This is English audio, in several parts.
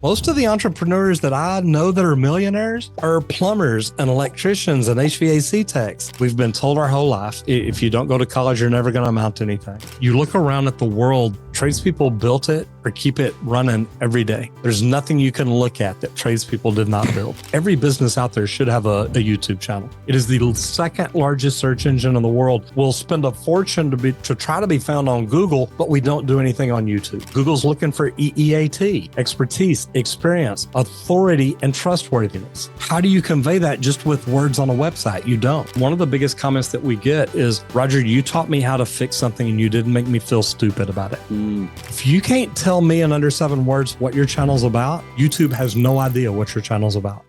Most of the entrepreneurs that I know that are millionaires are plumbers and electricians and HVAC techs. We've been told our whole life, if you don't go to college, you're never going to amount to anything. You look around at the world, tradespeople built it or keep it running every day. There's nothing you can look at that tradespeople did not build. Every business out there should have a YouTube channel. It is the second largest search engine in the world. We'll spend a fortune to try to be found on Google, but we don't do anything on YouTube. Google's looking for EEAT, expertise, experience, authority, and trustworthiness. How do you convey that just with words on a website? You don't. One of the biggest comments that we get is, Roger, you taught me how to fix something and you didn't make me feel stupid about it. If you can't tell me in under 7 words what your channel's about, YouTube has no idea what your channel's about.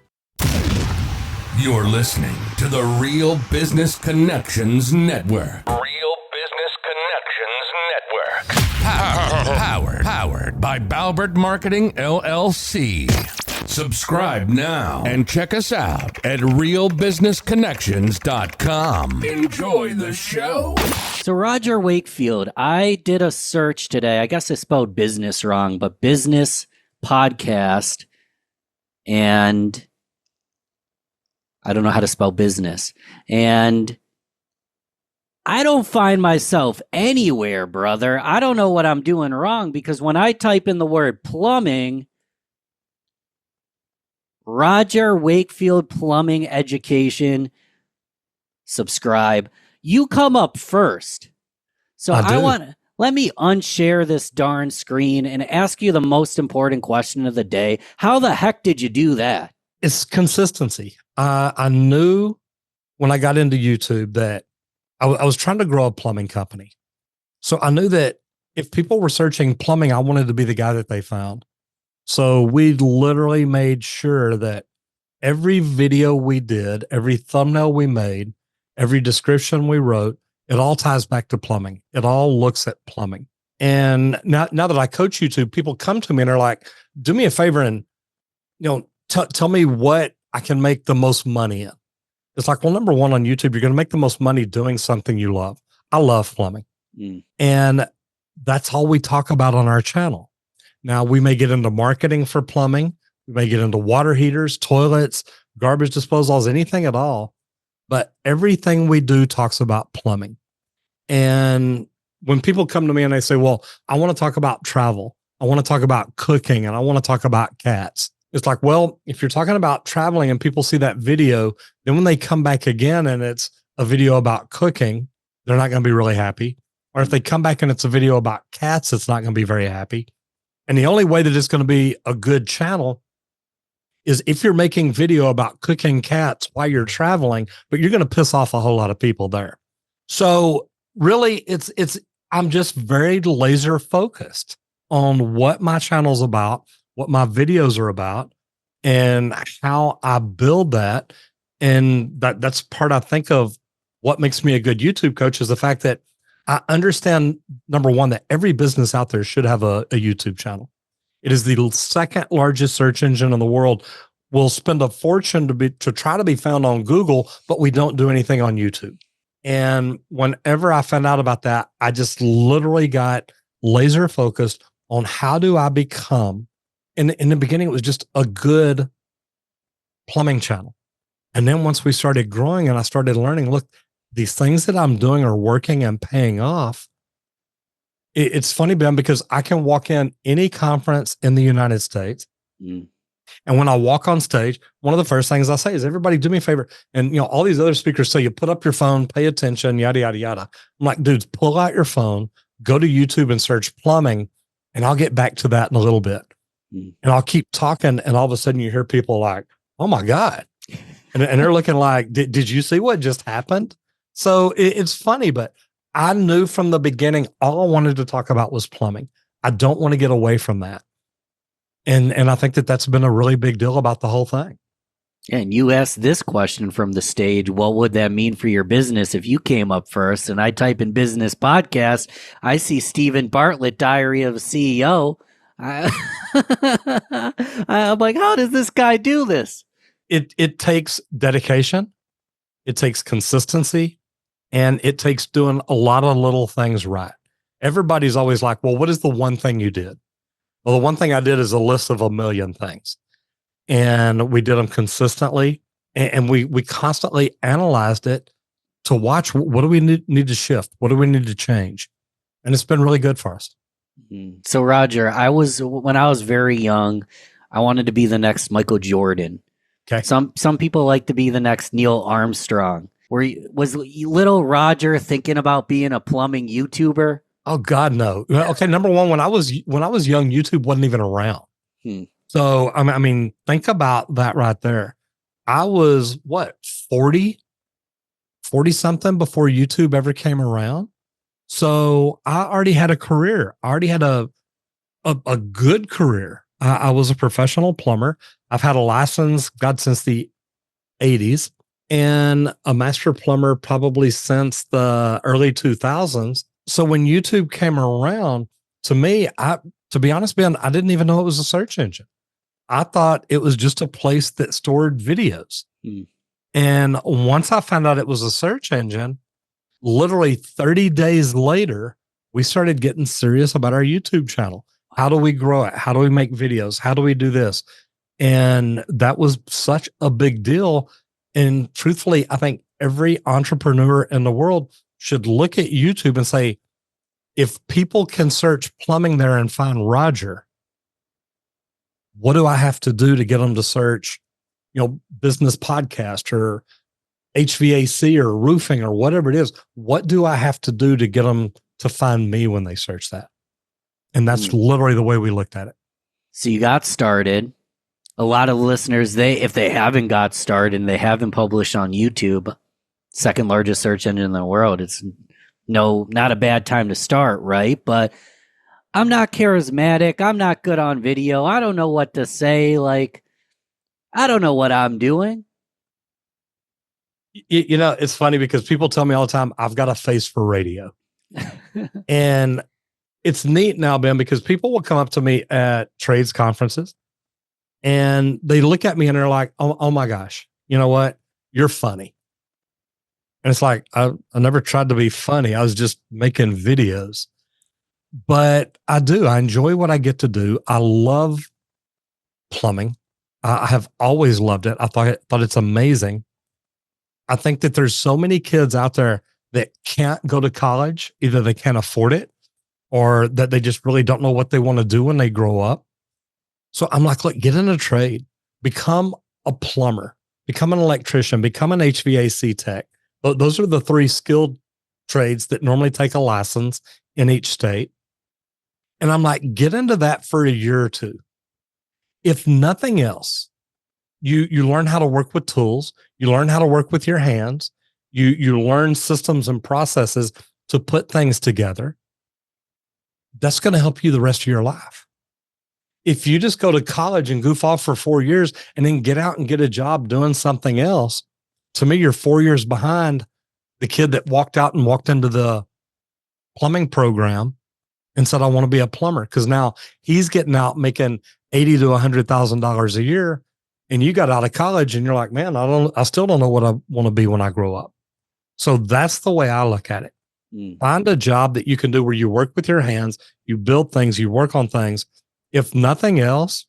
You're listening to the Real Business Connections Network. Real Business Connections Network. Powered by Balbert Marketing, LLC. Subscribe now and check us out at realbusinessconnections.com. Enjoy the show. So Roger Wakefield, I did a search today. I guess I spelled business wrong, but business podcast, and I don't know how to spell business. And I don't find myself anywhere, brother. I don't know what I'm doing wrong, because when I type in the word plumbing, Roger Wakefield Plumbing Education, subscribe, you come up first. So let me unshare this darn screen and ask you the most important question of the day. How the heck did you do that? It's consistency. I knew when I got into YouTube that I was trying to grow a plumbing company. So I knew that if people were searching plumbing, I wanted to be the guy that they found. So we literally made sure that every video we did, every thumbnail we made, every description we wrote, it all ties back to plumbing. It all looks at plumbing. And now that I coach YouTube, people come to me and are like, do me a favor and, tell me what I can make the most money in. It's like, well, number one, on YouTube, you're going to make the most money doing something you love. I love plumbing. And that's all we talk about on our channel. Now, we may get into marketing for plumbing. We may get into water heaters, toilets, garbage disposals, anything at all. But everything we do talks about plumbing. And when people come to me and they say, well, I want to talk about travel, I want to talk about cooking, and I want to talk about cats. It's like, well, if you're talking about traveling and people see that video, then when they come back again and it's a video about cooking, they're not going to be really happy. Or if they come back and it's a video about cats, it's not going to be very happy. And the only way that it's going to be a good channel is if you're making video about cooking cats while you're traveling, but you're going to piss off a whole lot of people there. So really, I'm just very laser focused on what my channel's about, what my videos are about, and how I build that. And that's part, I think, of what makes me a good YouTube coach, is the fact that I understand, number one, that every business out there should have a YouTube channel. It is the second largest search engine in the world. We'll spend a fortune to try to be found on Google, but we don't do anything on YouTube. And whenever I found out about that, I just literally got laser focused on how do I become, in the beginning, it was just a good plumbing channel. And then once we started growing and I started learning, look, these things that I'm doing are working and paying off. It's funny, Ben, because I can walk in any conference in the United States. And when I walk on stage, one of the first things I say is, everybody do me a favor. And, all these other speakers say, you put up your phone, pay attention, yada, yada, yada. I'm like, dudes, pull out your phone, go to YouTube and search plumbing, and I'll get back to that in a little bit. And I'll keep talking. And all of a sudden you hear people like, oh my God. And they're looking like, did you see what just happened? So it's funny, but I knew from the beginning, all I wanted to talk about was plumbing. I don't want to get away from that. And I think that's been a really big deal about the whole thing. And you asked this question from the stage, what would that mean for your business if you came up first? And I type in business podcast, I see Stephen Bartlett, Diary of a CEO. I'm like, how does this guy do this? It takes dedication, it takes consistency, and it takes doing a lot of little things right. Everybody's always like, well, what is the one thing you did? Well, the one thing I did is a list of a million things, and we did them consistently, and we constantly analyzed it to watch what do we need to shift, what do we need to change, and it's been really good for us. So Roger, when I was very young, I wanted to be the next Michael Jordan. Okay. Some people like to be the next Neil Armstrong. Was little Roger thinking about being a plumbing YouTuber? Oh God, no. Okay, number one, when I was young, YouTube wasn't even around. So I mean, think about that right there. I was what 40 something before YouTube ever came around. So I already had a career. I already had a good career. I was a professional plumber. I've had a license, God, since the 80s, and a master plumber probably since the early 2000s. So when YouTube came around, to me, to be honest, Ben, I didn't even know it was a search engine. I thought it was just a place that stored videos. And once I found out it was a search engine, literally 30 days later, we started getting serious about our YouTube channel. How do we grow it? How do we make videos? How do we do this? And that was such a big deal. And truthfully, I think every entrepreneur in the world should look at YouTube and say, if people can search plumbing there and find Roger, what do I have to do to get them to search, business podcast or HVAC or roofing or whatever it is? What do I have to do to get them to find me when they search that? And that's literally the way we looked at it. So you got started. A lot of listeners, if they haven't got started and they haven't published on YouTube, second largest search engine in the world, it's not a bad time to start, right? But I'm not charismatic. I'm not good on video. I don't know what to say. Like, I don't know what I'm doing. It's funny because people tell me all the time, I've got a face for radio. And it's neat now, Ben, because people will come up to me at trades conferences and they look at me and they're like, oh my gosh, you know what? You're funny. And it's like, I never tried to be funny. I was just making videos. But I enjoy what I get to do. I love plumbing. I have always loved it. I thought it's amazing. I think that there's so many kids out there that can't go to college. Either they can't afford it or that they just really don't know what they want to do when they grow up. So I'm like, look, get in a trade, become a plumber, become an electrician, become an HVAC tech. Those are the three skilled trades that normally take a license in each state. And I'm like, get into that for a year or two. If nothing else, you learn how to work with tools. You learn how to work with your hands. You learn systems and processes to put things together. That's going to help you the rest of your life. If you just go to college and goof off for 4 years and then get out and get a job doing something else, to me, you're 4 years behind the kid that walked out and walked into the plumbing program and said, I want to be a plumber. Because now he's getting out making $80,000 to $100,000 a year. And you got out of college and you're like, man, I still don't know what I want to be when I grow up. So that's the way I look at it. Find a job that you can do where you work with your hands, you build things, you work on things. If nothing else,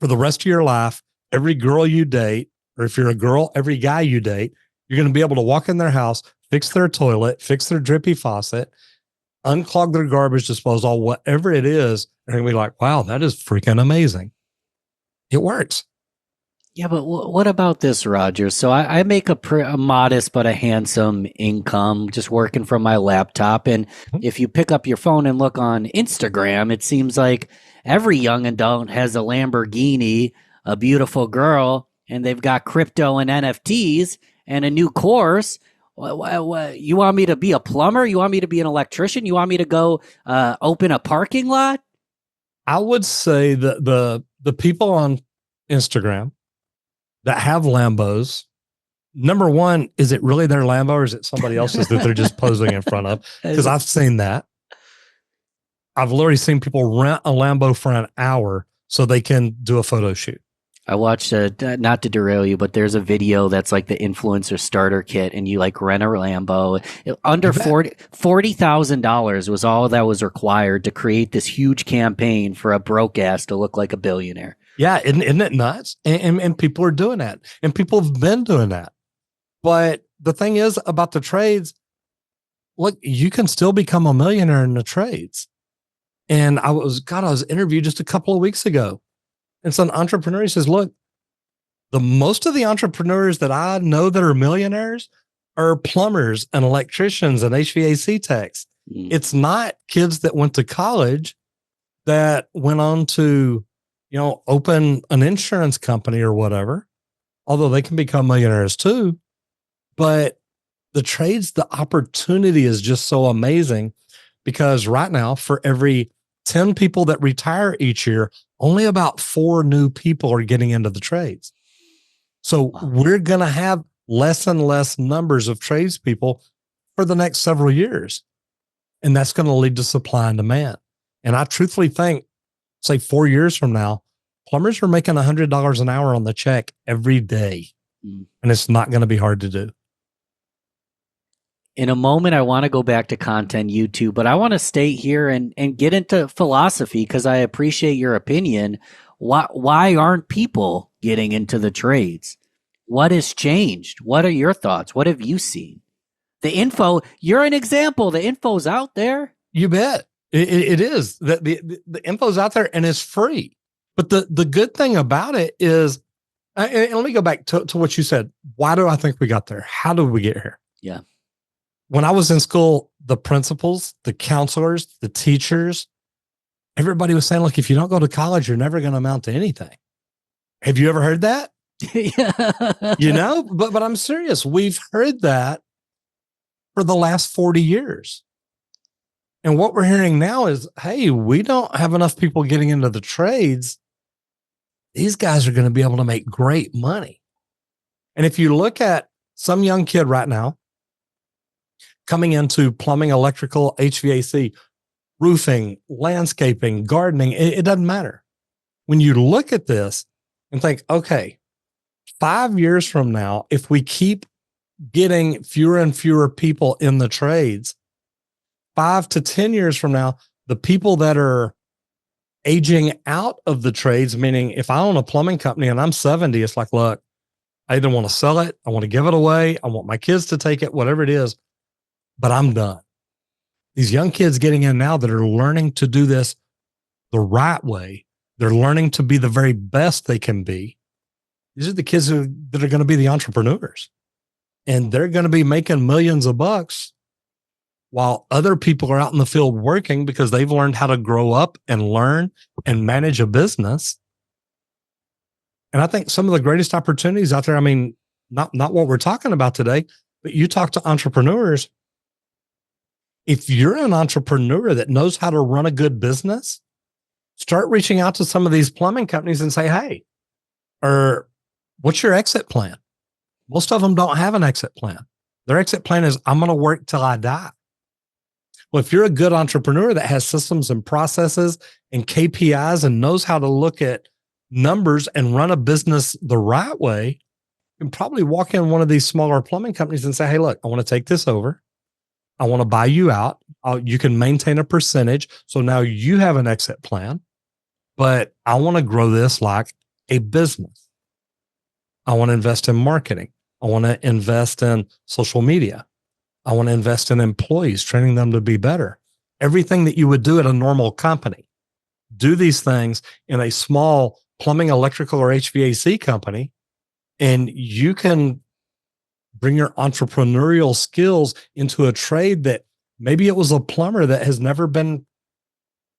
for the rest of your life, every girl you date, or if you're a girl, every guy you date, you're going to be able to walk in their house, fix their toilet, fix their drippy faucet, unclog their garbage disposal, whatever it is. They're going to be like, wow, that is freaking amazing. It works. Yeah, but what about this, Roger? So I make a modest but a handsome income just working from my laptop. And if you pick up your phone and look on Instagram, it seems like every young adult has a Lamborghini, a beautiful girl, and they've got crypto and NFTs and a new course. You want me to be a plumber? You want me to be an electrician? You want me to go open a parking lot? I would say that the people on Instagram that have Lambos, number one, is it really their Lambo or is it somebody else's that they're just posing in front of? Because I've seen that. I've literally seen people rent a Lambo for an hour so they can do a photo shoot. I watched not to derail you, but there's a video that's like the influencer starter kit, and you like rent a Lambo. Under $40,000 was all that was required to create this huge campaign for a broke ass to look like a billionaire. Yeah, isn't it nuts? And people are doing that, and people have been doing that. But the thing is about the trades, look, you can still become a millionaire in the trades. And I was interviewed just a couple of weeks ago. And some entrepreneur, he says, look, the most of the entrepreneurs that I know that are millionaires are plumbers and electricians and HVAC techs. It's not kids that went to college that went on to, open an insurance company or whatever, although they can become millionaires too. But the trades, the opportunity is just so amazing, because right now, for every 10 people that retire each year, only about 4 new people are getting into the trades. So we're going to have less and less numbers of tradespeople for the next several years. And that's going to lead to supply and demand. And I truthfully think, say 4 years from now, plumbers are making $100 an hour on the check every day. And it's not going to be hard to do. In a moment, I want to go back to content YouTube, but I want to stay here and get into philosophy, because I appreciate your opinion. Why aren't people getting into the trades? What has changed? What are your thoughts? What have you seen? The info, you're an example. The info's out there. You bet. It is. The info's out there and it's free. But the good thing about it is, and let me go back to what you said. Why do I think we got there? How did we get here? Yeah. When I was in school, the principals, the counselors, the teachers, everybody was saying, look, if you don't go to college, you're never going to amount to anything. Have you ever heard that? Yeah. But I'm serious. We've heard that for the last 40 years. And what we're hearing now is, hey, we don't have enough people getting into the trades. These guys are going to be able to make great money. And if you look at some young kid right now coming into plumbing, electrical, HVAC, roofing, landscaping, gardening, it doesn't matter. When you look at this and think, okay, 5 years from now, if we keep getting fewer and fewer people in the trades, 5 to 10 years from now, the people that are aging out of the trades, meaning if I own a plumbing company and I'm 70, it's like, look, I either want to sell it, I want to give it away, I want my kids to take it, whatever it is, but I'm done. These young kids getting in now that are learning to do this the right way, they're learning to be the very best they can be. These are the kids that are going to be the entrepreneurs, and they're going to be making millions of bucks while other people are out in the field working because they've learned how to grow up and learn and manage a business. And I think some of the greatest opportunities out there, I mean, not what we're talking about today, but you talk to entrepreneurs. If you're an entrepreneur that knows how to run a good business, start reaching out to some of these plumbing companies and say, hey, or what's your exit plan? Most of them don't have an exit plan. Their exit plan is, I'm going to work till I die. Well, if you're a good entrepreneur that has systems and processes and KPIs and knows how to look at numbers and run a business the right way, you can probably walk in one of these smaller plumbing companies and say, hey, look, I want to take this over. I want to buy you out. You can maintain a percentage. So now you have an exit plan, but I want to grow this like a business. I want to invest in marketing. I want to invest in social media. I want to invest in employees, training them to be better. Everything that you would do at a normal company. Do these things in a small plumbing, electrical, or HVAC company, and you can bring your entrepreneurial skills into a trade that maybe it was a plumber that has never been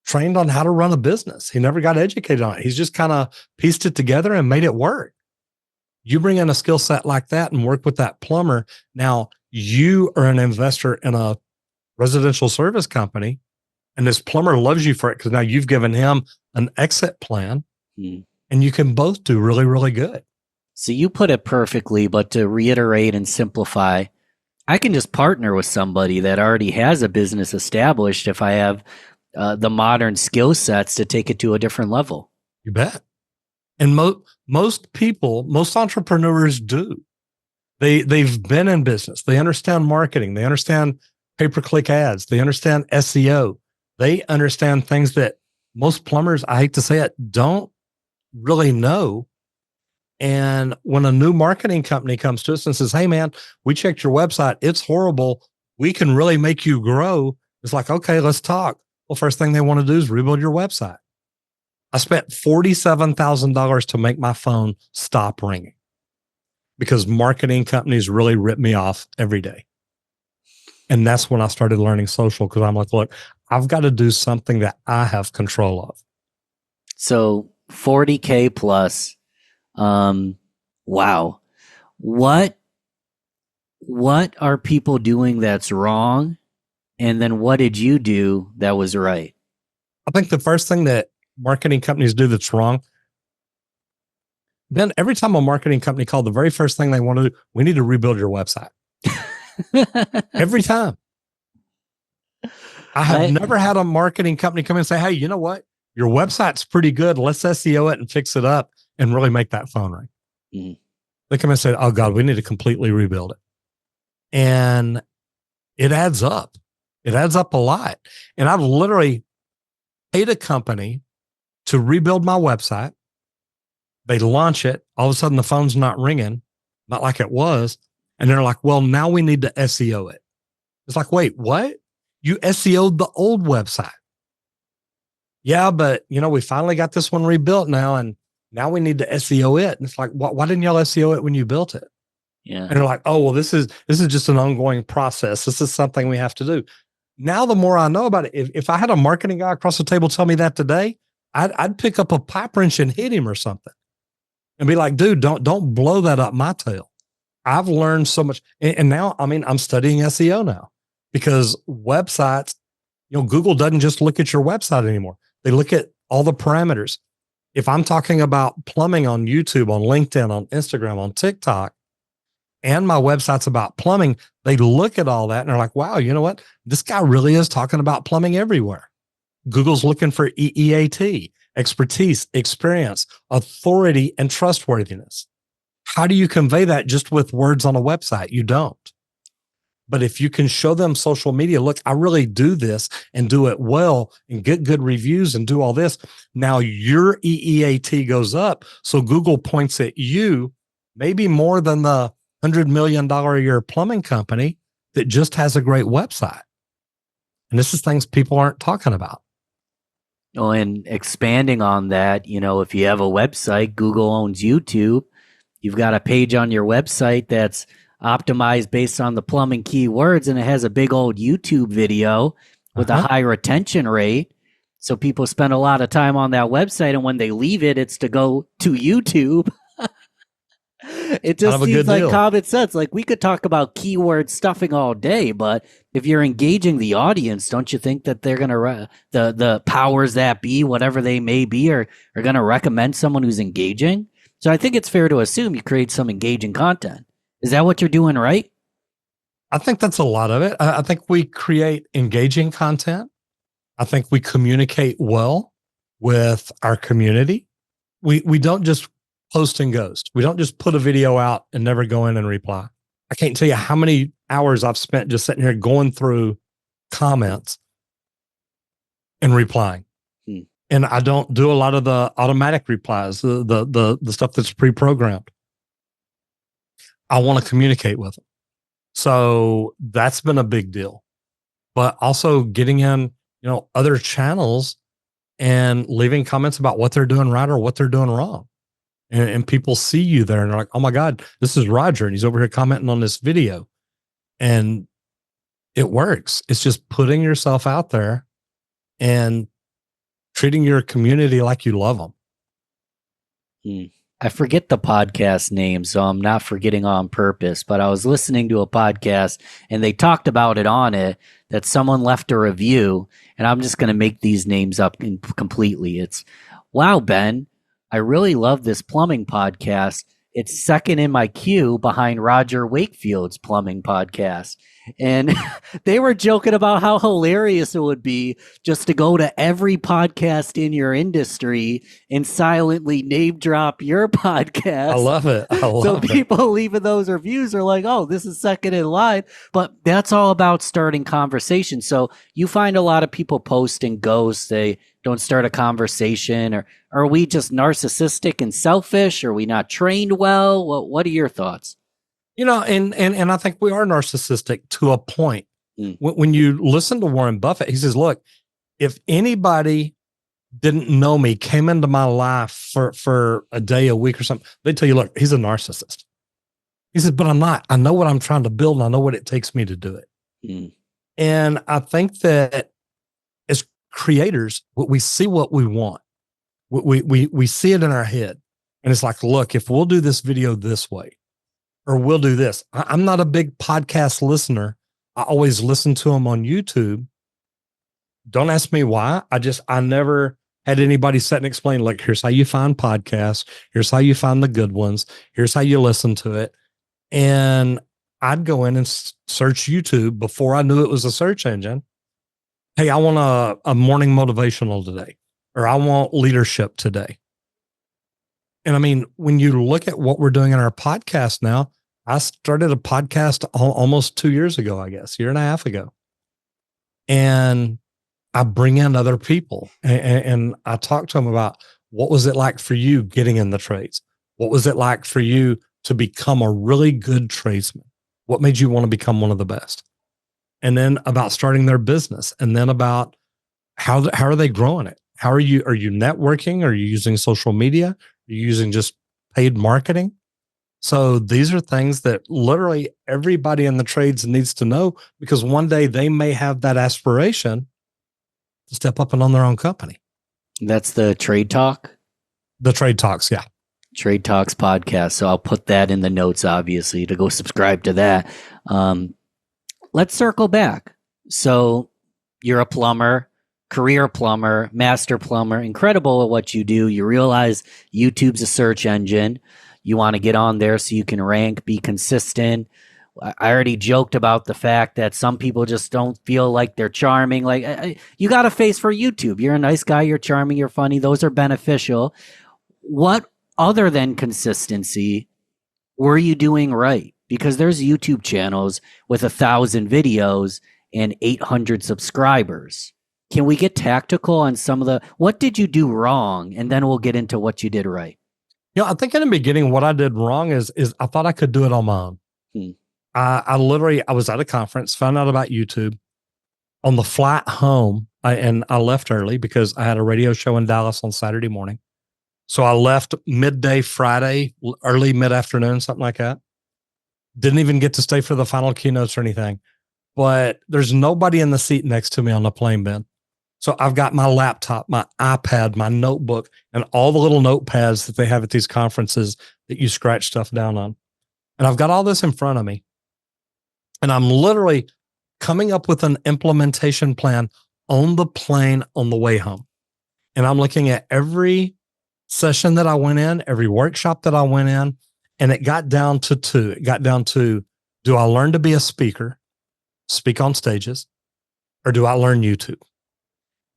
trained on how to run a business. He never got educated on it. He's just kind of pieced it together and made it work. You bring in a skill set like that and work with that plumber. Now you are an investor in a residential service company, and this plumber loves you for it because now you've given him an exit plan, and you can both do really, really good. So you put it perfectly, but to reiterate and simplify, I can just partner with somebody that already has a business established if I have the modern skill sets to take it to a different level. You bet. And most entrepreneurs do. They've been in business. They understand marketing. They understand pay-per-click ads. They understand SEO. They understand things that most plumbers, I hate to say it, don't really know. And when a new marketing company comes to us and says, hey, man, we checked your website. It's horrible. We can really make you grow. It's like, okay, let's talk. Well, first thing they want to do is rebuild your website. I spent $47,000 to make my phone stop ringing because marketing companies really rip me off every day. And that's when I started learning social, because I'm like, look, I've got to do something that I have control of. So 40K plus. Wow. What are people doing that's wrong? And then what did you do that was right? I think the first thing that marketing companies do that's wrong, then every time a marketing company called, the very first thing they want to do, we need to rebuild your website. Every time. I have never had a marketing company come in and say, hey, you know what? Your website's pretty good. Let's SEO it and fix it up and really make that phone ring. Mm-hmm. They come in and say, oh God, we need to completely rebuild it. And it adds up. It adds up a lot. And I've literally paid a company to rebuild my website. They launch it. All of a sudden the phone's not ringing, not like it was. And they're like, well, now we need to SEO it. It's like, wait, what? You SEO'd the old website. Yeah, but we finally got this one rebuilt now, and now we need to SEO it. And it's like, why didn't y'all SEO it when you built it? Yeah. And they're like, oh, well, this is just an ongoing process. This is something we have to do. Now, the more I know about it, if I had a marketing guy across the table tell me that today, I'd pick up a pipe wrench and hit him or something and be like, dude, don't blow that up my tail. I've learned so much. And now, I'm studying SEO now, because websites, Google doesn't just look at your website anymore. They look at all the parameters. If I'm talking about plumbing on YouTube, on LinkedIn, on Instagram, on TikTok, and my website's about plumbing, they look at all that and they're like, wow, you know what? This guy really is talking about plumbing everywhere. Google's looking for EEAT, expertise, experience, authority, and trustworthiness. How do you convey that just with words on a website? You don't. But if you can show them social media, look, I really do this and do it well and get good reviews and do all this, now your EEAT goes up. So Google points at you maybe more than the $100 million a year plumbing company that just has a great website. And this is things people aren't talking about. Oh, and expanding on that, if you have a website, Google owns YouTube. You've got a page on your website that's optimized based on the plumbing keywords, and it has a big old YouTube video with a high retention rate. So people spend a lot of time on that website, and when they leave it, it's to go to YouTube. It just seems like common sense. Like, we could talk about keyword stuffing all day, but if you're engaging the audience, don't you think that they're going to, the powers that be, whatever they may be, are going to recommend someone who's engaging? So I think it's fair to assume you create some engaging content. Is that what you're doing right? I think that's a lot of it. I think we create engaging content. I think we communicate well with our community. We don't just post and ghost. We don't just put a video out and never go in and reply. I can't tell you how many hours I've spent just sitting here going through comments and replying. And I don't do a lot of the automatic replies, the stuff that's pre-programmed. I want to communicate with them. So that's been a big deal. But also getting in, other channels and leaving comments about what they're doing right or what they're doing wrong. And people see you there and they're like, oh my God, this is Roger. And he's over here commenting on this video. And it works. It's just putting yourself out there and treating your community like you love them. I forget the podcast name, so I'm not forgetting on purpose, but I was listening to a podcast and they talked about it on it, that someone left a review, and I'm just going to make these names up completely. It's, wow, Ben, I really love this plumbing podcast. It's second in my queue behind Roger Wakefield's plumbing podcast. And they were joking about how hilarious it would be just to go to every podcast in your industry and silently name drop your podcast. I love it. So people leaving those reviews are like, oh, this is second in line. But that's all about starting conversation. So you find a lot of people post and ghost. They don't start a conversation. Or are we just narcissistic and selfish? Are we not trained well? What are your thoughts? You know, and I think we are narcissistic to a point. When you listen to Warren Buffett, he says, look, if anybody didn't know me, came into my life for a day, a week or something, they tell you, look, he's a narcissist. He says, but I'm not. I know what I'm trying to build and I know what it takes me to do it. And I think that as creators, we see what we want. We see it in our head. And it's like, look, if we'll do this video this way, or we'll do this. I'm not a big podcast listener. I always listen to them on YouTube. Don't ask me why. I never had anybody sit and explain, like, here's how you find podcasts. Here's how you find the good ones. Here's how you listen to it. And I'd go in and search YouTube before I knew it was a search engine. Hey, I want a morning motivational today, or I want leadership today. And I mean, when you look at what we're doing in our podcast now, I started a podcast almost 2 years ago, I guess, year and a half ago. And I bring in other people and I talk to them about what was it like for you getting in the trades? What was it like for you to become a really good tradesman? What made you want to become one of the best? And then about starting their business, and then about how are they growing it? Are you networking? Are you using social media? Are you using just paid marketing? So these are things that literally everybody in the trades needs to know, because one day they may have that aspiration to step up and own their own company. That's the Trade Talk? The Trade Talks, yeah. Trade Talks podcast. So I'll put that in the notes, obviously, to go subscribe to that. Let's circle back. So you're a plumber, career plumber, master plumber, incredible at what you do. You realize YouTube's a search engine. You want to get on there so you can rank, be consistent. I already joked about the fact that some people just don't feel like they're charming. Like, you got a face for YouTube. You're a nice guy. You're charming. You're funny. Those are beneficial. What other than consistency were you doing right? Because there's YouTube channels with 1,000 videos and 800 subscribers. Can we get tactical on what did you do wrong? And then we'll get into what you did right. You know, I think in the beginning, what I did wrong is I thought I could do it on my own. I was at a conference, found out about YouTube. On the flight home, I left early because I had a radio show in Dallas on Saturday morning. So I left midday Friday, early mid-afternoon, something like that. Didn't even get to stay for the final keynotes or anything. But there's nobody in the seat next to me on the plane, Ben. So I've got my laptop, my iPad, my notebook, and all the little notepads that they have at these conferences that you scratch stuff down on. And I've got all this in front of me. And I'm literally coming up with an implementation plan on the plane on the way home. And I'm looking at every session that I went in, every workshop that I went in, and it got down to two. It got down to, do I learn to be a speaker, speak on stages, or do I learn YouTube?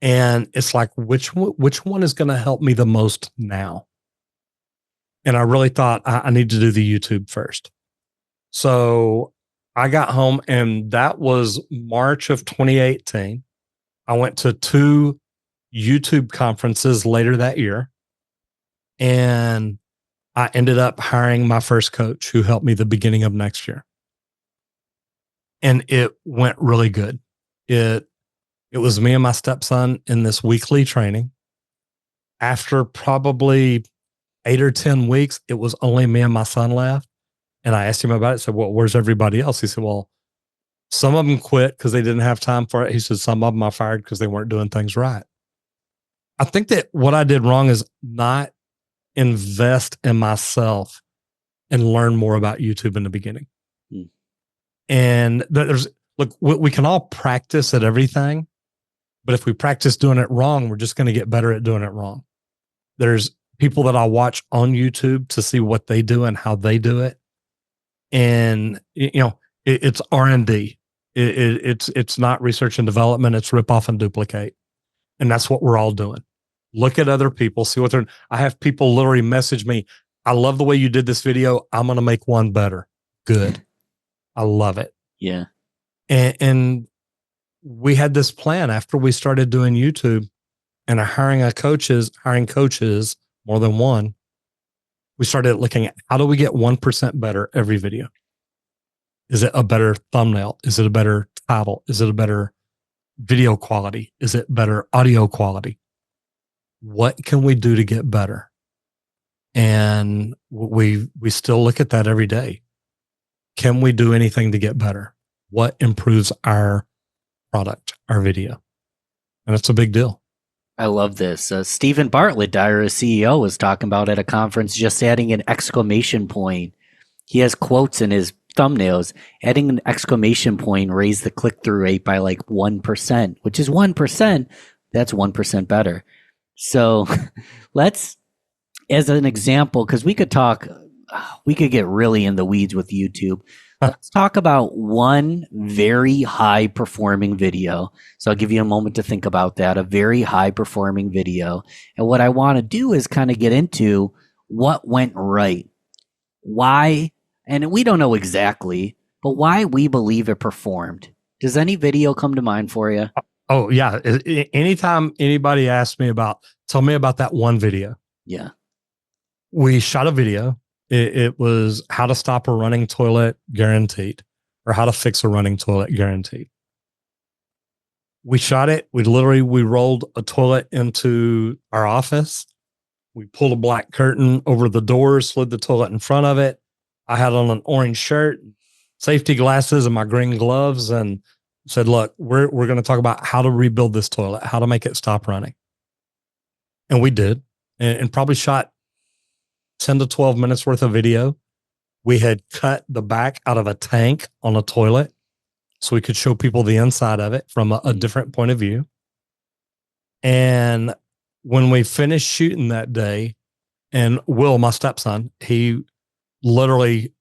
And it's like, which one is going to help me the most now? And I really thought I need to do the YouTube first. So I got home, and that was March of 2018. I went to 2 YouTube conferences later that year, and I ended up hiring my first coach who helped me the beginning of next year. And it went really good. It was me and my stepson in this weekly training. After probably 8 or 10 weeks, it was only me and my son left. And I asked him about it. I said, well, where's everybody else? He said, well, some of them quit because they didn't have time for it. He said, some of them I fired because they weren't doing things right. I think that what I did wrong is not invest in myself and learn more about YouTube in the beginning. And we can all practice at everything, but if we practice doing it wrong, we're just going to get better at doing it wrong. There's people that I watch on YouTube to see what they do and how they do it. And, it's R&D. It's not research and development. It's rip off and duplicate. And that's what we're all doing. Look at other people, see what they're, I have people literally message me. I love the way you did this video. I'm going to make one better. Good. I love it. Yeah. And we had this plan after we started doing YouTube and hiring coaches, more than one. We started looking at how do we get 1% better every video? Is it a better thumbnail? Is it a better title? Is it a better video quality? Is it better audio quality? What can we do to get better? And we still look at that every day. Can we do anything to get better? What improves our product, our video? And it's a big deal. I love this. Stephen Bartlett, Dyer's CEO, was talking about at a conference just adding an exclamation point. He has quotes in his thumbnails. Adding an exclamation point raised the click-through rate by like 1%, which is 1%. That's 1% better. So let's, as an example, because we could get really in the weeds with YouTube. Let's talk about one very high performing video. So I'll give you a moment to think about that, a very high performing video. And what I want to do is kind of get into what went right, why, and we don't know exactly, but why we believe it performed. Does any video come to mind for you? Oh, yeah. Anytime anybody asks me tell me about that one video. Yeah. We shot a video. It was how to stop a running toilet guaranteed, or how to fix a running toilet guaranteed. We shot it. We rolled a toilet into our office. We pulled a black curtain over the door, slid the toilet in front of it. I had on an orange shirt, safety glasses, and my green gloves, and said, look, we're going to talk about how to rebuild this toilet, how to make it stop running. And we did, and probably shot 10 to 12 minutes worth of video. We had cut the back out of a tank on a toilet so we could show people the inside of it from a different point of view. And when we finished shooting that day, and Will, my stepson, he literally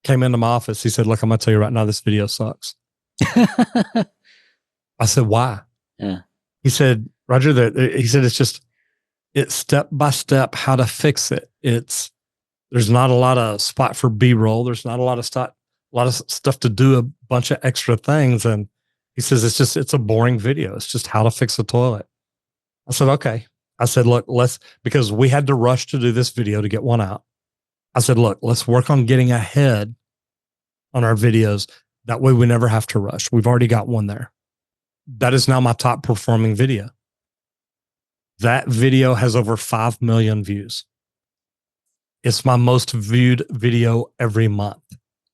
came into my office. He said, look, I'm going to tell you right now, this video sucks. I said, why? Yeah. He said, Roger, it's step by step how to fix it. There's not a lot of spot for B-roll. There's not a lot of stuff to do a bunch of extra things. And he says, it's a boring video. It's just how to fix a toilet. I said, okay. I said, look, because we had to rush to do this video to get one out. I said, look, let's work on getting ahead on our videos. That way we never have to rush. We've already got one there. That is now my top performing video. That video has over 5 million views. It's my most viewed video every month.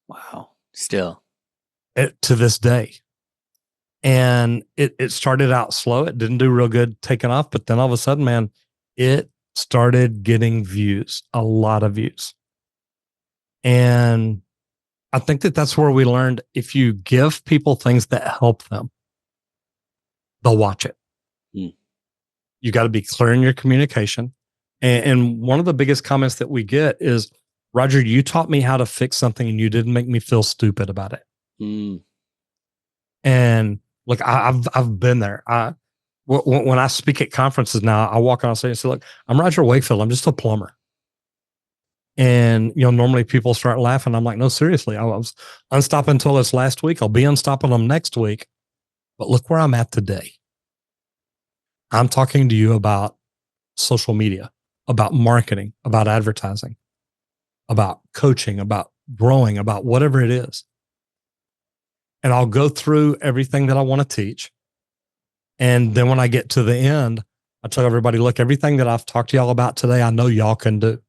Wow. Still. To this day. And it started out slow. It didn't do real good taking off. But then all of a sudden, man, it started getting views, a lot of views. And I think that's where we learned if you give people things that help them, they'll watch it. You got to be clear in your communication. And one of the biggest comments that we get is, Roger, you taught me how to fix something and you didn't make me feel stupid about it. And look, I've been there. When I speak at conferences now, I walk on stage and say, look, I'm Roger Wakefield. I'm just a plumber. And, normally people start laughing. I'm like, no, seriously, I was unstopping toilets last week. I'll be unstopping them next week. But look where I'm at today. I'm talking to you about social media, about marketing, about advertising, about coaching, about growing, about whatever it is. And I'll go through everything that I want to teach. And then when I get to the end, I tell everybody, look, everything that I've talked to y'all about today, I know y'all can do.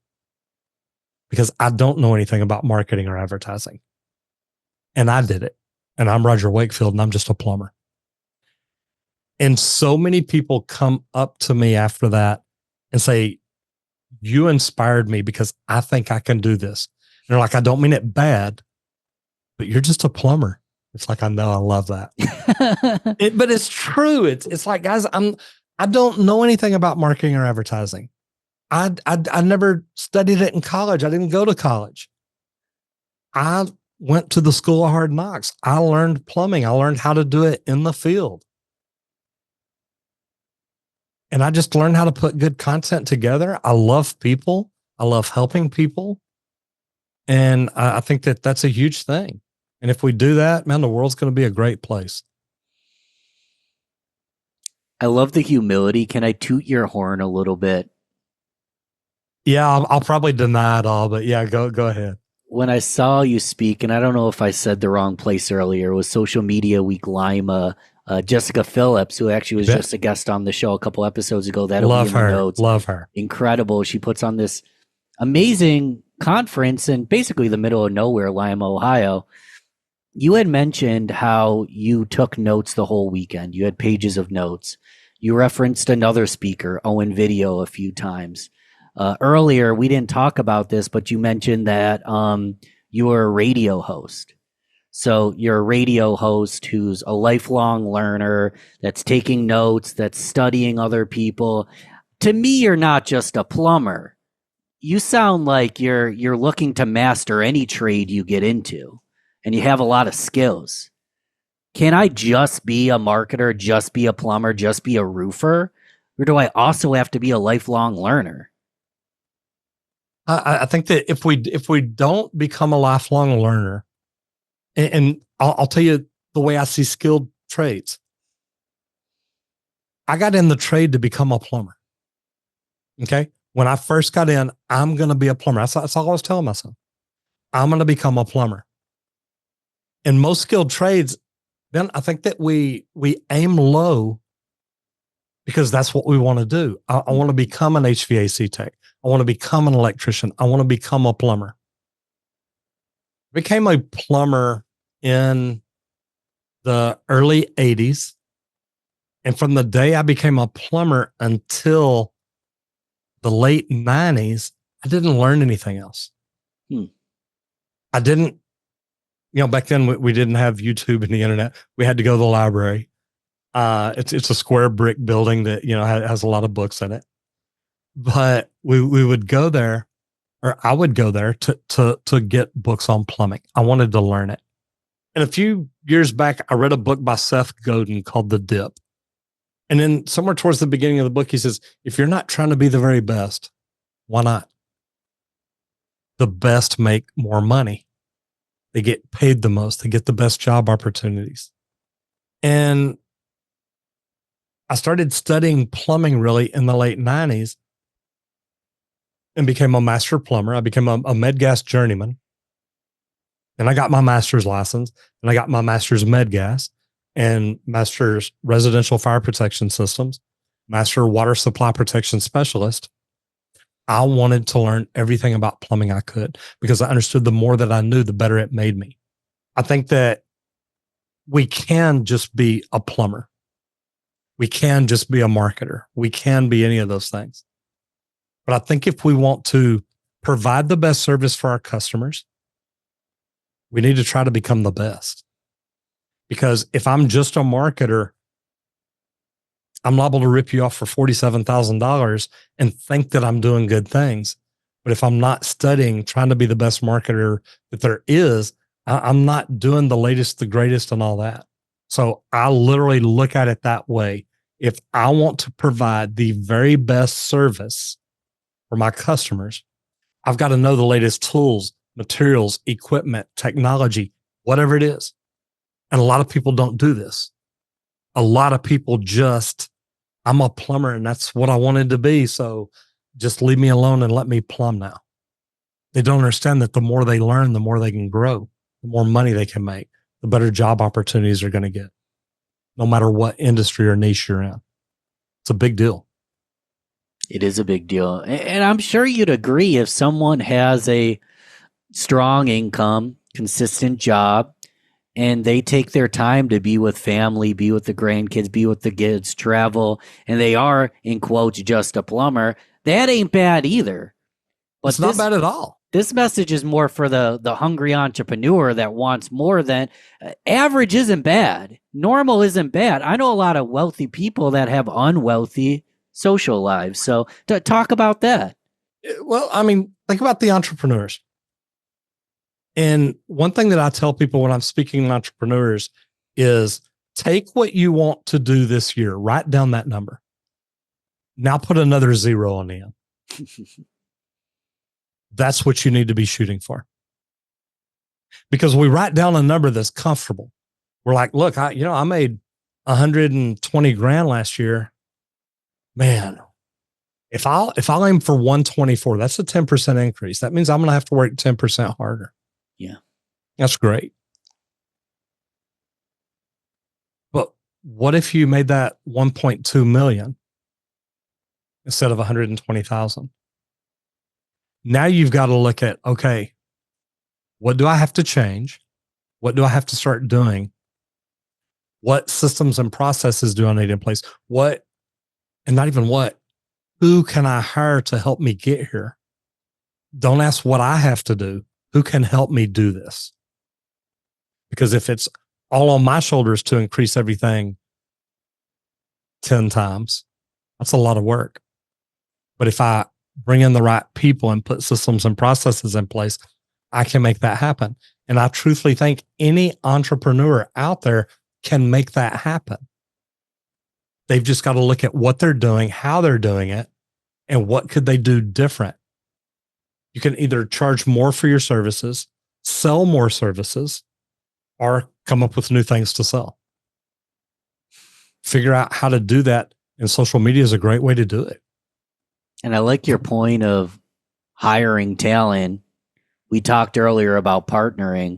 Because I don't know anything about marketing or advertising. And I did it. And I'm Roger Wakefield, and I'm just a plumber. And so many people come up to me after that and say, you inspired me because I think I can do this. And they're like, I don't mean it bad, but you're just a plumber. It's like, I know, I love that. But it's true. It's like, guys, I don't know anything about marketing or advertising. I never studied it in college. I didn't go to college. I went to the school of hard knocks. I learned plumbing. I learned how to do it in the field. And I just learned how to put good content together. I love people. I love helping people. And I think that that's a huge thing. And if we do that, man, the world's going to be a great place. I love the humility. Can I toot your horn a little bit? Yeah, I'll probably deny it all, but yeah, go ahead. When I saw you speak, and I don't know if I said the wrong place earlier, it was Social Media Week Lima. Jessica Phillips, who actually was just a guest on the show a couple episodes ago. That'll be in the notes. Love her. Incredible. She puts on this amazing conference in basically the middle of nowhere, Lima, Ohio. You had mentioned how you took notes the whole weekend. You had pages of notes. You referenced another speaker, Owen Video, a few times. Earlier, we didn't talk about this, but you mentioned that you were a radio host. So you're a radio host who's a lifelong learner, that's taking notes, that's studying other people. To me, you're not just a plumber. You sound like you're looking to master any trade you get into, and you have a lot of skills. Can I just be a marketer, just be a plumber, just be a roofer? Or do I also have to be a lifelong learner? I think that if we don't become a lifelong learner, and I'll tell you the way I see skilled trades. I got in the trade to become a plumber. Okay. When I first got in, I'm going to be a plumber. That's all I was telling myself. I'm going to become a plumber. In most skilled trades, then I think that we aim low because that's what we want to do. I want to become an HVAC tech. I want to become an electrician. I want to become a plumber. Became a plumber in the early 80s. And from the day I became a plumber until the late 90s, I didn't learn anything else. I didn't, back then we didn't have YouTube and the internet. We had to go to the library. It's a square brick building that, has a lot of books in it. But we would go there, or I would go there to get books on plumbing. I wanted to learn it. And a few years back, I read a book by Seth Godin called The Dip. And then somewhere towards the beginning of the book, he says, if you're not trying to be the very best, why not? The best make more money. They get paid the most. They get the best job opportunities. And I started studying plumbing really in the late 90s and became a master plumber. I became a med gas journeyman. And I got my master's license, and I got my master's med gas and master's residential fire protection systems, master water supply protection specialist. I wanted to learn everything about plumbing I could because I understood the more that I knew, the better it made me. I think that we can just be a plumber. We can just be a marketer. We can be any of those things. But I think if we want to provide the best service for our customers, we need to try to become the best. Because if I'm just a marketer, I'm liable to rip you off for $47,000 and think that I'm doing good things. But if I'm not studying, trying to be the best marketer that there is, I'm not doing the latest, the greatest, and all that. So I literally look at it that way. If I want to provide the very best service for my customers, I've got to know the latest tools, materials, equipment, technology, whatever it is. And a lot of people don't do this. A lot of people I'm a plumber and that's what I wanted to be. So just leave me alone and let me plumb now. They don't understand that the more they learn, the more they can grow, the more money they can make, the better job opportunities they're going to get, no matter what industry or niche you're in. It's a big deal. It is a big deal. And I'm sure you'd agree if someone has a strong income, consistent job, and they take their time to be with family, be with the grandkids, be with the kids, travel, and they are, in quotes, just a plumber, that ain't bad either. But it's not bad at all. This message is more for the hungry entrepreneur that wants more than average isn't bad. Normal isn't bad. I know a lot of wealthy people that have unwealthy social lives. So to talk about that. Well, I mean, think about the entrepreneurs. And one thing that I tell people when I'm speaking to entrepreneurs is take what you want to do this year, write down that number. Now put another 0 on the end. That's what you need to be shooting for. Because we write down a number that's comfortable. We're like, look, I made 120 grand last year. Man, if I'll aim for 124, that's a 10% increase. That means I'm going to have to work 10% harder. Yeah. That's great. But what if you made that 1.2 million instead of 120,000? Now you've got to look at, okay, what do I have to change? What do I have to start doing? What systems and processes do I need in place? What, and not even what, who can I hire to help me get here? Don't ask what I have to do. Who can help me do this? Because if it's all on my shoulders to increase everything 10 times, that's a lot of work. But if I bring in the right people and put systems and processes in place, I can make that happen. And I truthfully think any entrepreneur out there can make that happen. They've just got to look at what they're doing, how they're doing it, and what could they do different. You can either charge more for your services, sell more services, or come up with new things to sell. Figure out how to do that. And social media is a great way to do it. And I like your point of hiring talent. We talked earlier about partnering.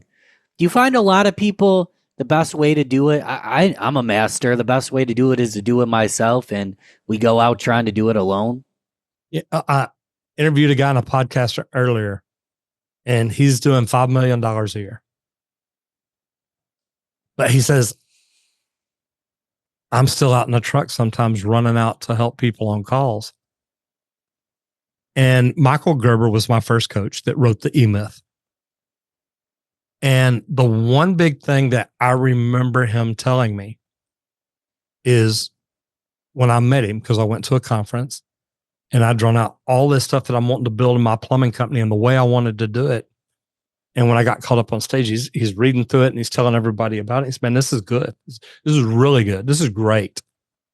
Do you find a lot of people, the best way to do it? I'm a master. The best way to do it is to do it myself. And we go out trying to do it alone. Yeah, I interviewed a guy on a podcast earlier, and he's doing $5 million a year. But he says, I'm still out in the truck sometimes running out to help people on calls. And Michael Gerber was my first coach that wrote the E-Myth. And the one big thing that I remember him telling me is when I met him, because I went to a conference and I'd drawn out all this stuff that I'm wanting to build in my plumbing company and the way I wanted to do it. And when I got called up on stage, he's reading through it and he's telling everybody about it. He said, man, this is good. This is really good. This is great.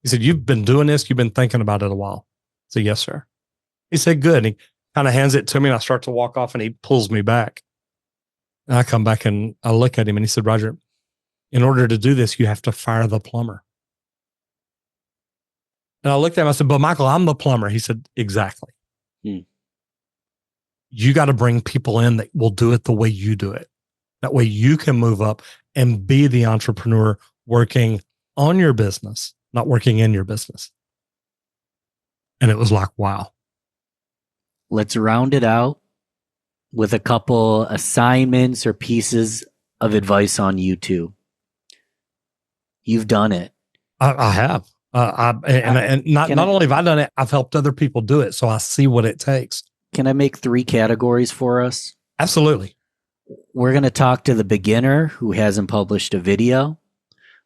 He said, you've been doing this. You've been thinking about it a while. I said, yes, sir. He said, good. And he kind of hands it to me and I start to walk off and he pulls me back. And I come back and I look at him and he said, Roger, in order to do this, you have to fire the plumber. And I looked at him, I said, but Michael, I'm the plumber. He said, exactly. You got to bring people in that will do it the way you do it. That way you can move up and be the entrepreneur working on your business, not working in your business. And it was like, wow. Let's round it out with a couple assignments or pieces of advice on YouTube. You've done it. I have. And not only have I done it, I've helped other people do it. So I see what it takes. Can I make 3 categories for us? Absolutely. We're going to talk to the beginner who hasn't published a video.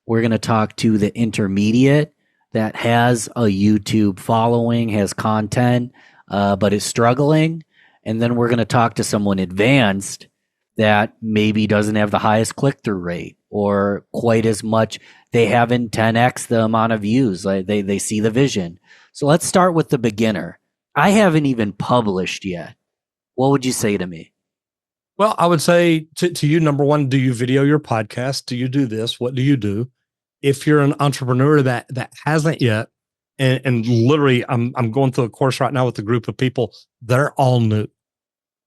We're going to talk to the intermediate that has a YouTube following, has content, but is struggling. And then we're going to talk to someone advanced that maybe doesn't have the highest click-through rate or quite as much. They haven't 10x the amount of views. Like they see the vision. So let's start with the beginner. I haven't even published yet. What would you say to me? Well, I would say to you, number one, do you video your podcast? Do you do this? What do you do? If you're an entrepreneur that hasn't yet, and literally I'm going through a course right now with a group of people, they're all new.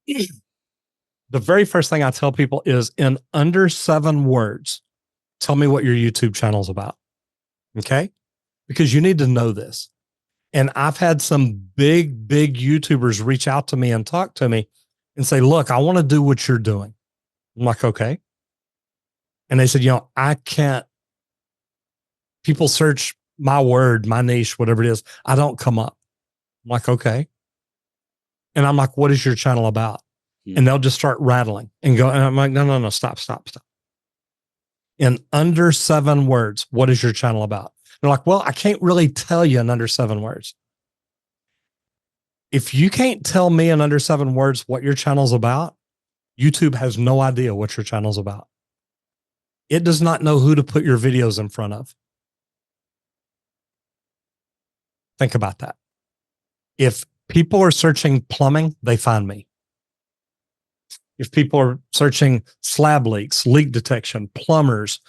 The very first thing I tell people is in under 7 words, tell me what your YouTube channel is about. Okay? Because you need to know this. And I've had some big YouTubers reach out to me and talk to me and say, look, I want to do what you're doing. I'm like, okay. And they said, I can't, people search my word, my niche, whatever it is. I don't come up. I'm like, okay. And I'm like, what is your channel about? And they'll just start rattling and go. And I'm like, no, stop. In under 7 words, what is your channel about? They're like, well, I can't really tell you in under 7 words. If you can't tell me in under 7 words what your channel's about, YouTube has no idea what your channel's about. It does not know who to put your videos in front of. Think about that. If people are searching plumbing, they find me. If people are searching slab leaks, leak detection, plumbers,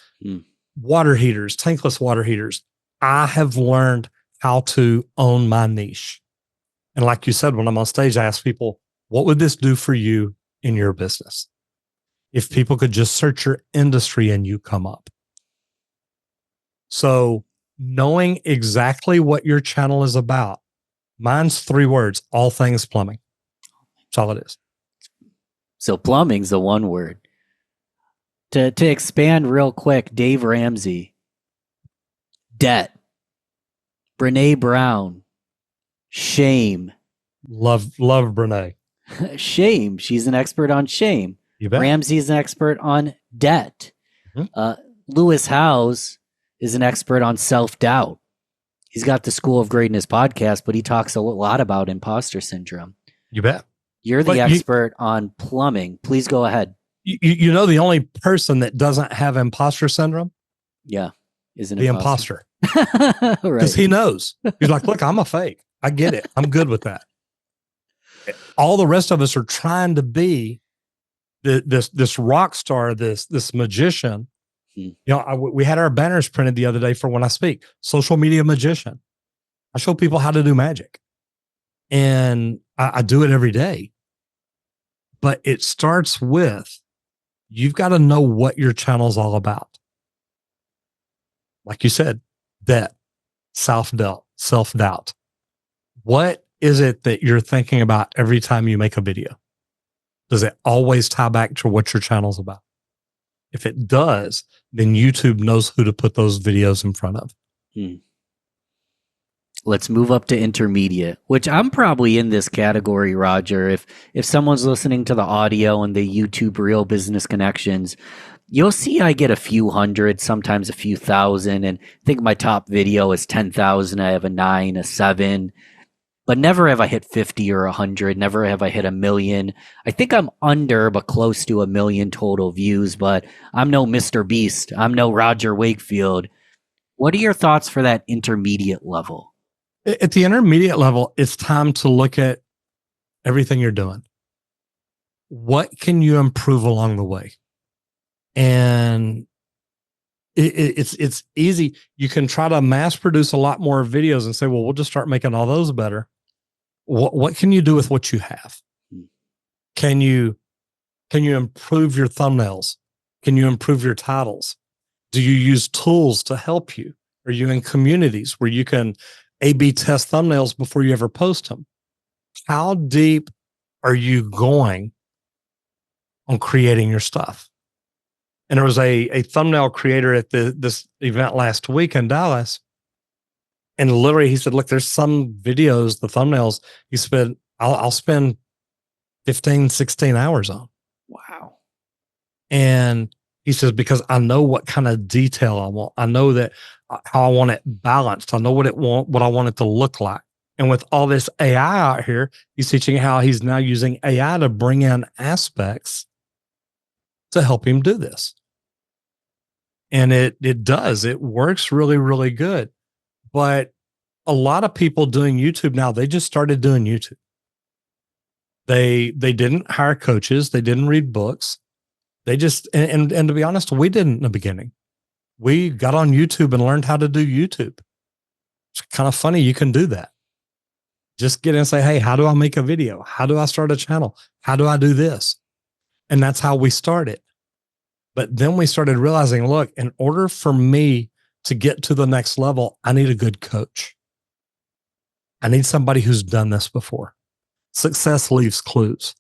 water heaters, tankless water heaters, I have learned how to own my niche. And like you said, when I'm on stage, I ask people, what would this do for you in your business? If people could just search your industry and you come up. So knowing exactly what your channel is about, mine's 3 words, all things plumbing. That's all it is. So plumbing's the one word. To expand real quick, Dave Ramsey, debt, Brene Brown, shame. Love Brene. Shame. She's an expert on shame. You bet. Ramsey's an expert on debt. Lewis Howes is an expert on self-doubt. He's got the School of Greatness podcast, but he talks a lot about imposter syndrome. You bet. You're the expert on plumbing. Please go ahead. You know the only person that doesn't have imposter syndrome? Yeah. Is an imposter. Right. Because he knows. He's like, look, I'm a fake. I get it. I'm good with that. All the rest of us are trying to be this rock star, this magician. You know, we had our banners printed the other day for when I speak. Social media magician. I show people how to do magic. And I do it every day. But it starts with, you've got to know what your channel is all about. Like you said, debt, self-doubt. What is it that you're thinking about every time you make a video? Does it always tie back to what your channel's about? If it does, then YouTube knows who to put those videos in front of. Let's move up to intermediate, which I'm probably in this category, Roger. If someone's listening to the audio and the YouTube Real Business Connections, you'll see I get a few hundred, sometimes a few thousand. And I think my top video is 10,000. I have a 9, a 7. But never have I hit 50 or 100. Never have I hit 1 million. I think I'm under, but close to 1 million total views. But I'm no Mr. Beast. I'm no Roger Wakefield. What are your thoughts for that intermediate level? At the intermediate level, it's time to look at everything you're doing. What can you improve along the way? And it's easy. You can try to mass produce a lot more videos and say, well, we'll just start making all those better. What can you do with what you have? Can you improve your thumbnails? Can you improve your titles? Do you use tools to help you? Are you in communities where you can A/B test thumbnails before you ever post them? How deep are you going on creating your stuff? And there was a thumbnail creator at this event last week in Dallas. And literally he said, look, there's some videos, the thumbnails, he said, I'll spend 15, 16 hours on. Wow. And he says, because I know what kind of detail I want. I know that how I want it balanced. I know what I want it to look like. And with all this AI out here, he's teaching how he's now using AI to bring in aspects to help him do this. And it does. It works really, really good. But a lot of people doing YouTube now, they just started doing YouTube. They didn't hire coaches. They didn't read books. They just, and to be honest, we didn't in the beginning. We got on YouTube and learned how to do YouTube. It's kind of funny. You can do that. Just get in and say, hey, how do I make a video? How do I start a channel? How do I do this? And that's how we started. But then we started realizing, look, in order for me to get to the next level, I need a good coach. I need somebody who's done this before. Success leaves clues.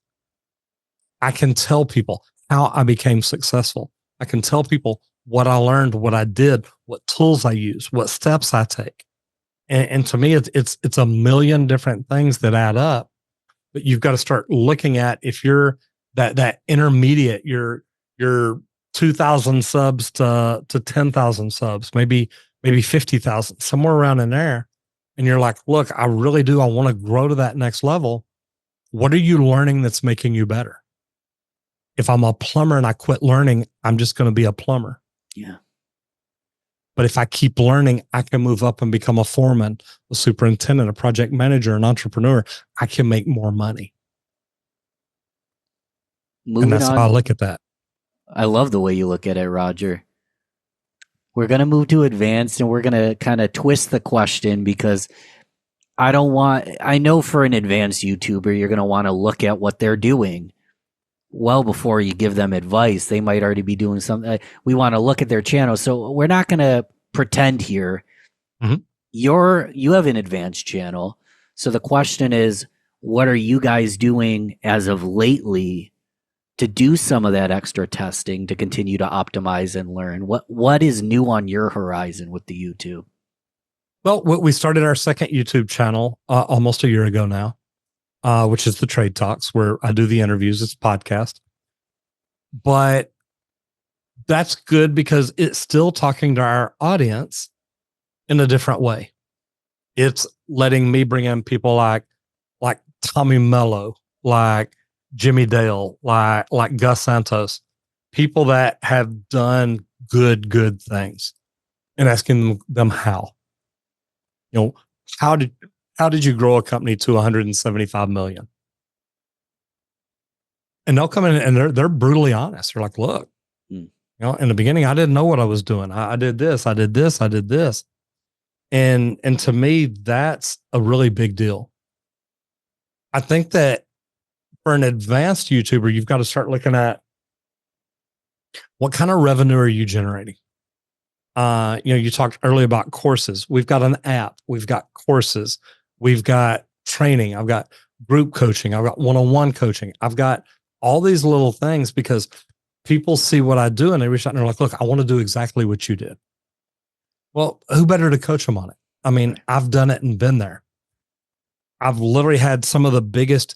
I can tell people how I became successful. I can tell people what I learned, what I did, what tools I use, what steps I take. And to me, it's a million different things that add up. But you've got to start looking at, if you're that intermediate, you're 2,000 subs to 10,000 subs, maybe 50,000, somewhere around in there. And you're like, look, I really do. I want to grow to that next level. What are you learning that's making you better? If I'm a plumber and I quit learning, I'm just going to be a plumber. Yeah. But if I keep learning, I can move up and become a foreman, a superintendent, a project manager, an entrepreneur. I can make more money. And that's how I look at that. I love the way you look at it, Roger. We're going to move to advanced, and we're going to kind of twist the question, because I know for an advanced YouTuber, you're going to want to look at what they're doing well before you give them advice. They might already be doing something. We want to look at their channel. So we're not going to pretend here. Mhm. You have an advanced channel. So the question is, what are you guys doing as of lately to do some of that extra testing to continue to optimize and learn? What is new on your horizon with the YouTube? Well, we started our second YouTube channel almost a year ago now, which is the Trade Talks, where I do the interviews. It's a podcast. But that's good because it's still talking to our audience in a different way. It's letting me bring in people like Tommy Mello, like Jimmy Dale, like Gus Santos, people that have done good things, and asking them how. You know, how did you grow a company to 175 million? And they'll come in and they're brutally honest. They're like, look, you know, in the beginning, I didn't know what I was doing. I did this, I did this, I did this. And to me, that's a really big deal. I think that for an advanced YouTuber, you've got to start looking at what kind of revenue are you generating? You talked earlier about courses. We've got an app. We've got courses. We've got training. I've got group coaching. I've got one-on-one coaching. I've got all these little things because people see what I do and they reach out and they're like, look, I want to do exactly what you did. Well, who better to coach them on it? I mean, I've done it and been there. I've literally had some of the biggest,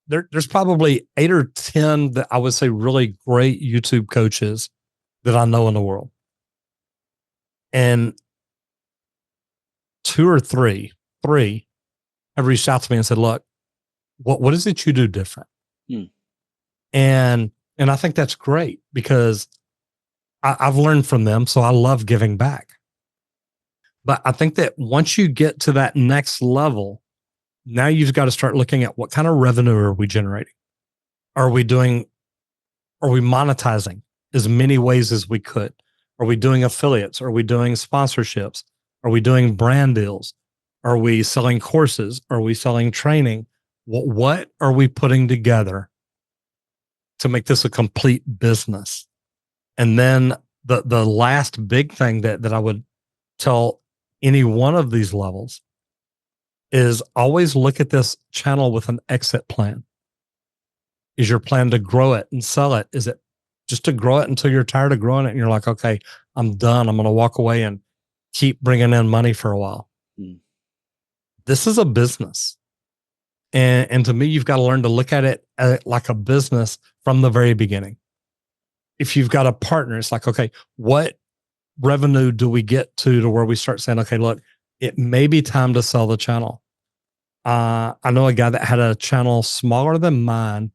there's probably 8 or 10 that I would say really great YouTube coaches that I know in the world. And 2 or 3 have reached out to me and said, look, what is it you do different? And I think that's great because I've learned from them. So I love giving back. But I think that once you get to that next level, now you've got to start looking at what kind of revenue are we generating? Are we monetizing as many ways as we could? Are we doing affiliates? Are we doing sponsorships? Are we doing brand deals? Are we selling courses? Are we selling training? What are we putting together to make this a complete business? And then the last big thing that I would tell any one of these levels is always look at this channel with an exit plan. Is your plan to grow it and sell it? Is it just to grow it until you're tired of growing it and you're like, okay, I'm done. I'm going to walk away and keep bringing in money for a while. This is a business. And to me, you've got to learn to look at it like a business from the very beginning. If you've got a partner, it's like, okay, what revenue do we get to where we start saying, okay, look, it may be time to sell the channel. I know a guy that had a channel smaller than mine,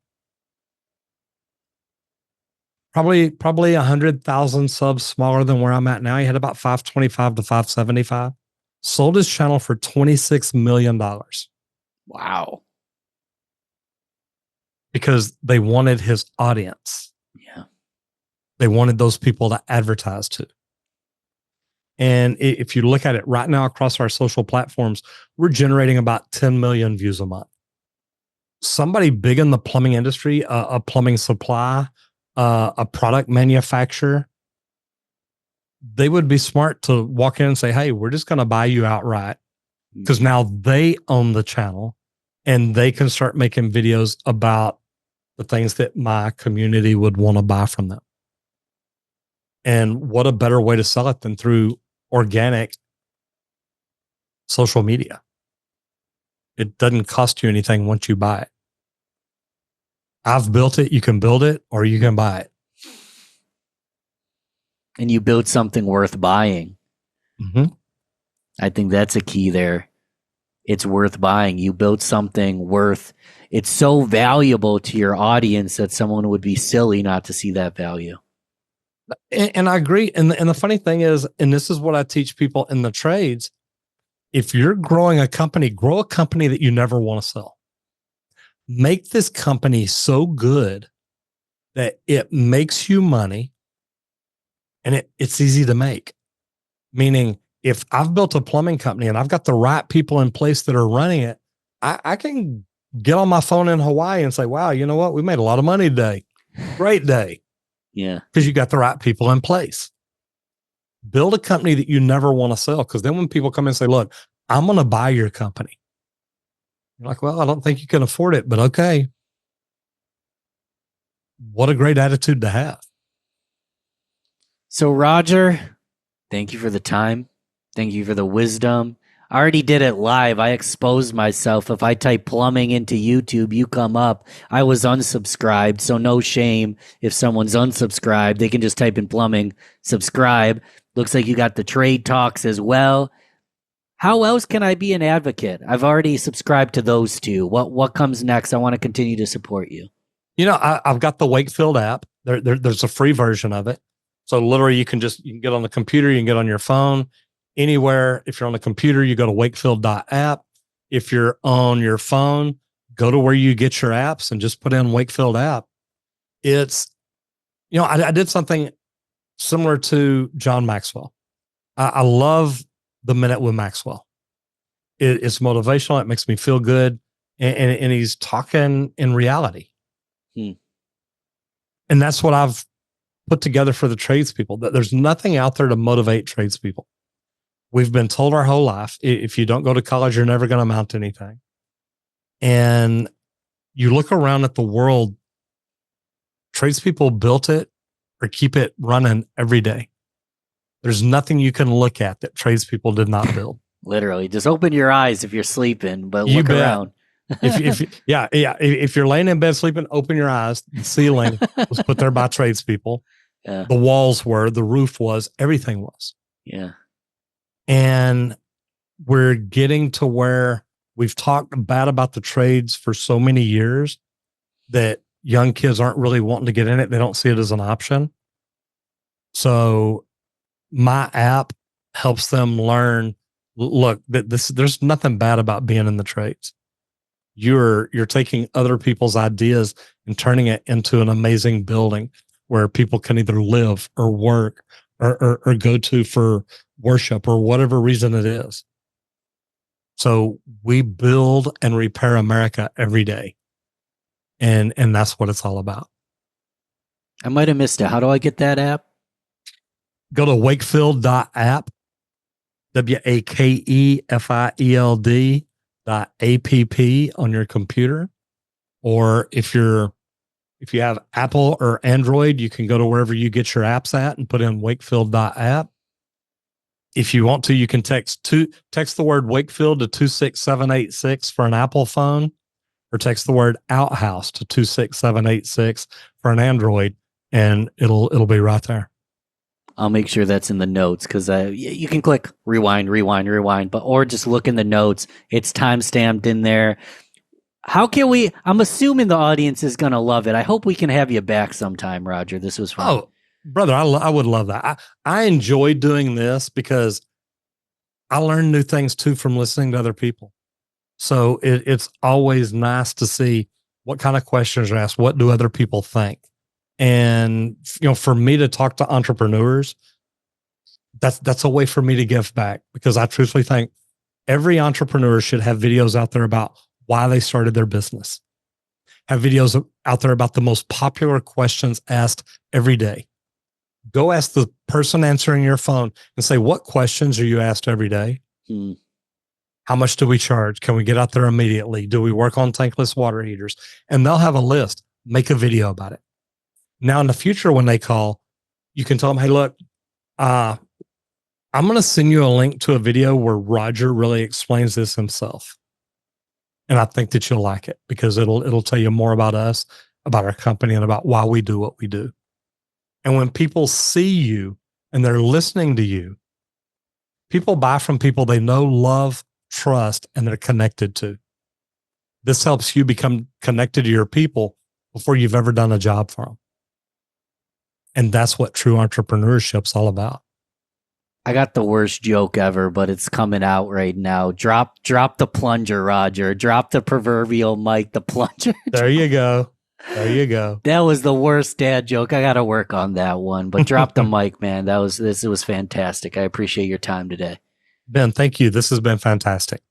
probably 100,000 subs smaller than where I'm at now. He had about 525 to 575. Sold his channel for $26 million. Wow. Because they wanted his audience. Yeah. They wanted those people to advertise to. And if you look at it right now across our social platforms, we're generating about 10 million views a month. Somebody big in the plumbing industry, a plumbing supply, a product manufacturer, they would be smart to walk in and say, hey, we're just going to buy you outright, because now they own the channel and they can start making videos about the things that my community would want to buy from them. And what a better way to sell it than through organic social media. It doesn't cost you anything once you buy it. I've built it. You can build it or you can buy it. And you build something worth buying. Mm-hmm. I think that's a key there. it's worth buying. You built something worth, it's so valuable to your audience that someone would be silly not to see that value. And I agree. And the funny thing is, and this is what I teach people in the trades, if you're growing a company, grow a company that you never want to sell. Make this company so good that it makes you money and it's easy to make. Meaning, if I've built a plumbing company and I've got the right people in place that are running it, I can get on my phone in Hawaii and say, wow, you know what? We made a lot of money today. Great day. Yeah. Because you got the right people in place. Build a company that you never want to sell. Because then when people come in and say, look, I'm going to buy your company. You're like, well, I don't think you can afford it, but okay. What a great attitude to have. So, Roger, thank you for the time. Thank you for the wisdom. I already did it live. I exposed myself. If I type plumbing into YouTube, you come up. I was unsubscribed, so no shame. If someone's unsubscribed, they can just type in plumbing, subscribe. Looks like you got the trade talks as well. How else can I be an advocate? I've already subscribed to those two. What comes next? I want to continue to support you. You know, I've got the Wakefield app. There's a free version of it. So literally you can get on the computer, you can get on your phone, anywhere. If you're on the computer, you go to wakefield.app. If you're on your phone, go to where you get your apps and just put in Wakefield app. It's, you know, I did something similar to John Maxwell. I love the Minute with Maxwell. It's motivational. It makes me feel good. And he's talking in reality. And that's what I've put together for the tradespeople, that there's nothing out there to motivate tradespeople. We've been told our whole life, if you don't go to college, you're never going to amount to anything. And you look around at the world, tradespeople built it or keep it running every day. There's nothing you can look at that tradespeople did not build. Literally, just open your eyes if you're sleeping, but look around. If you're laying in bed sleeping, open your eyes. The ceiling was put there by tradespeople. Yeah. The walls were, the roof was, everything was. Yeah. And we're getting to where we've talked bad about the trades for so many years that young kids aren't really wanting to get in it. They don't see it as an option. So my app helps them learn, look, that there's nothing bad about being in the trades. You're taking other people's ideas and turning it into an amazing building where people can either live or work or go to for worship or whatever reason it is. So we build and repair America every day. And that's what it's all about. I might have missed it. How do I get that app? Go to wakefield.app, wakefield.app on your computer. Or if you have Apple or Android, you can go to wherever you get your apps at and put in wakefield.app. If you want to, you can text the word Wakefield to 26786 for an Apple phone, or text the word Outhouse to 26786 for an Android, and it'll be right there. I'll make sure that's in the notes, because you can click rewind, or just look in the notes. It's time stamped in there. How can we? I'm assuming the audience is going to love it. I hope we can have you back sometime, Roger. This was fun. Oh, brother, I would love that. I enjoy doing this because I learn new things too from listening to other people. So it's always nice to see what kind of questions are asked. What do other people think? And, you know, for me to talk to entrepreneurs, that's a way for me to give back, because I truthfully think every entrepreneur should have videos out there about why they started their business. Have videos out there about the most popular questions asked every day. Go ask the person answering your phone and say, what questions are you asked every day? How much do we charge? Can we get out there immediately? Do we work on tankless water heaters? And they'll have a list. Make a video about it. Now, in the future, when they call, you can tell them, hey, look, I'm going to send you a link to a video where Roger really explains this himself. And I think that you'll like it, because it'll tell you more about us, about our company, and about why we do what we do. And when people see you and they're listening to you, people buy from people they know, love, trust, and they're connected to. This helps you become connected to your people before you've ever done a job for them. And that's what true entrepreneurship's all about. I got the worst joke ever, but it's coming out right now. Drop the plunger, Roger. Drop the proverbial mic, the plunger. There you go. There you go. That was the worst dad joke. I got to work on that one. But drop the mic, man. It was fantastic. I appreciate your time today. Ben, thank you. This has been fantastic.